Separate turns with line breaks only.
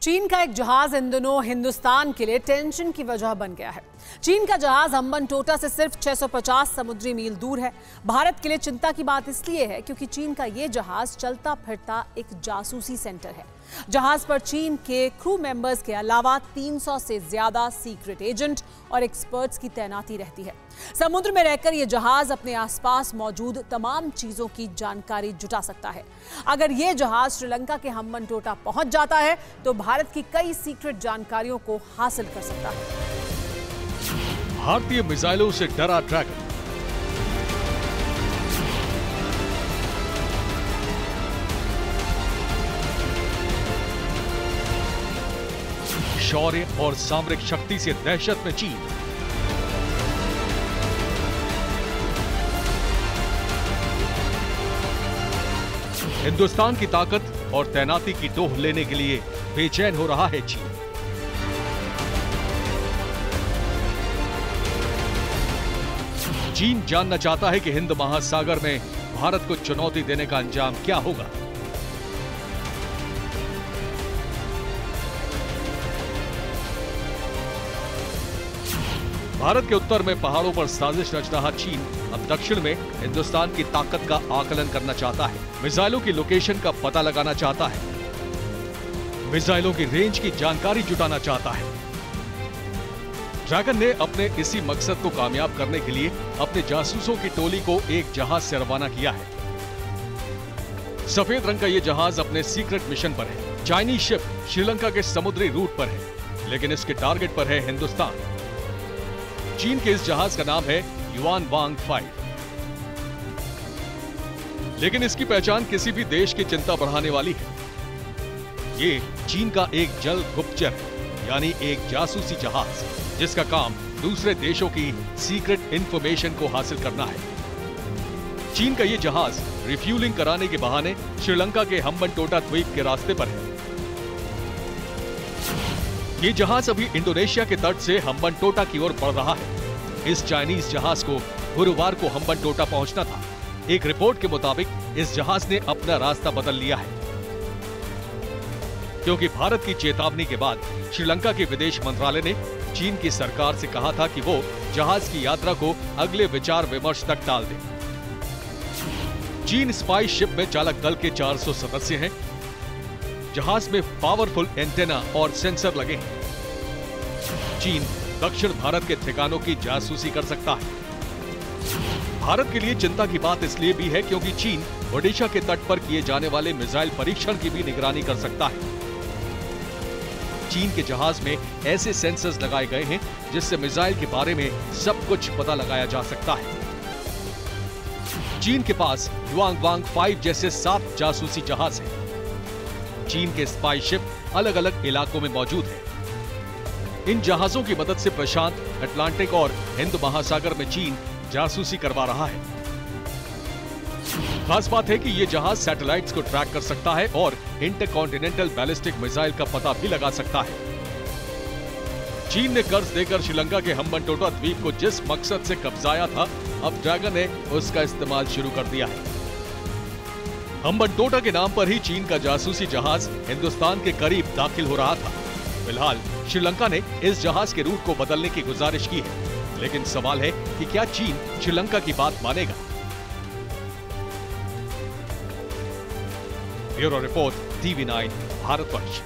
चीन का एक जहाज इन दिनों हिंदुस्तान के लिए टेंशन की वजह बन गया है। चीन का जहाज हम्बनटोटा से सिर्फ 650 समुद्री मील दूर है। भारत के लिए चिंता की बात इसलिए है क्योंकि चीन का ये जहाज चलता फिरता एक जासूसी सेंटर है। जहाज पर चीन के क्रू मेंबर्स के अलावा 300 से ज्यादा सीक्रेट एजेंट और एक्सपर्ट्स की तैनाती रहती है। समुद्र में रहकर यह जहाज अपने आसपास मौजूद तमाम चीजों की जानकारी जुटा सकता है। अगर यह जहाज श्रीलंका के हम्बनटोटा पहुंच जाता है तो भारत की कई सीक्रेट जानकारियों को हासिल कर सकता है।
भारतीय मिसाइलों से डरा ड्रैगन। शौर्य और सामरिक शक्ति से दहशत में चीन। हिंदुस्तान की ताकत और तैनाती की टोह लेने के लिए बेचैन हो रहा है चीन। चीन जानना चाहता है कि हिंद महासागर में भारत को चुनौती देने का अंजाम क्या होगा। भारत के उत्तर में पहाड़ों पर साजिश रच रहा चीन अब दक्षिण में हिंदुस्तान की ताकत का आकलन करना चाहता है। मिसाइलों की लोकेशन का पता लगाना चाहता है, मिसाइलों की रेंज की जानकारी जुटाना चाहता है। ड्रैगन ने अपने इसी मकसद को कामयाब करने के लिए अपने जासूसों की टोली को एक जहाज से रवाना किया है। सफेद रंग का यह जहाज अपने सीक्रेट मिशन पर है। चाइनीज शिप श्रीलंका के समुद्री रूट पर है, लेकिन इसके टारगेट पर है हिंदुस्तान। चीन के इस जहाज का नाम है युआन वांग 5, लेकिन इसकी पहचान किसी भी देश की चिंता बढ़ाने वाली है। ये चीन का एक जल गुप्तचर है, यानी एक जासूसी जहाज जिसका काम दूसरे देशों की सीक्रेट इंफॉर्मेशन को हासिल करना है। चीन का ये जहाज रिफ्यूलिंग कराने के बहाने श्रीलंका के हम्बनटोटा द्वीप के रास्ते पर है। ये जहाज अभी इंडोनेशिया के तट से हम्बनटोटा की ओर बढ़ रहा है। इस चाइनीज जहाज को गुरुवार को हम्बनटोटा पहुंचना था। एक रिपोर्ट के मुताबिक इस जहाज ने अपना रास्ता बदल लिया है, क्योंकि भारत की चेतावनी के बाद श्रीलंका के विदेश मंत्रालय ने चीन की सरकार से कहा था कि वो जहाज की यात्रा को अगले विचार विमर्श तक टाल दे। चीन स्पाई शिप में चालक दल के 400 सदस्य हैं। जहाज में पावरफुल एंटेना और सेंसर लगे हैं। चीन दक्षिण भारत के ठिकानों की जासूसी कर सकता है। भारत के लिए चिंता की बात इसलिए भी है क्योंकि चीन ओडिशा के तट पर किए जाने वाले मिसाइल परीक्षण की भी निगरानी कर सकता है। चीन के जहाज में ऐसे सेंसर्स लगाए गए हैं जिससे मिसाइल के बारे में सब कुछ पता लगाया जा सकता है। चीन के पास युआन वांग 5 जैसे 7 जासूसी जहाज हैं। चीन के स्पाई शिप अलग अलग इलाकों में मौजूद है। इन जहाजों की मदद से प्रशांत, अटलांटिक और हिंद महासागर में चीन जासूसी करवा रहा है। खास बात है कि यह जहाज सैटेलाइट्स को ट्रैक कर सकता है और इंटरकॉन्टिनेंटल बैलिस्टिक मिसाइल का पता भी लगा सकता है। चीन ने कर्ज देकर श्रीलंका के हम्बनटोटा द्वीप को जिस मकसद से कब्जाया था, अब ड्रैगन ने उसका इस्तेमाल शुरू कर दिया है। हम्बनटोटा के नाम पर ही चीन का जासूसी जहाज हिंदुस्तान के करीब दाखिल हो रहा था। फिलहाल श्रीलंका ने इस जहाज के रूट को बदलने की गुजारिश की है, लेकिन सवाल है कि क्या चीन श्रीलंका की बात मानेगा। Bureau report, TV9 Bharatvarsh.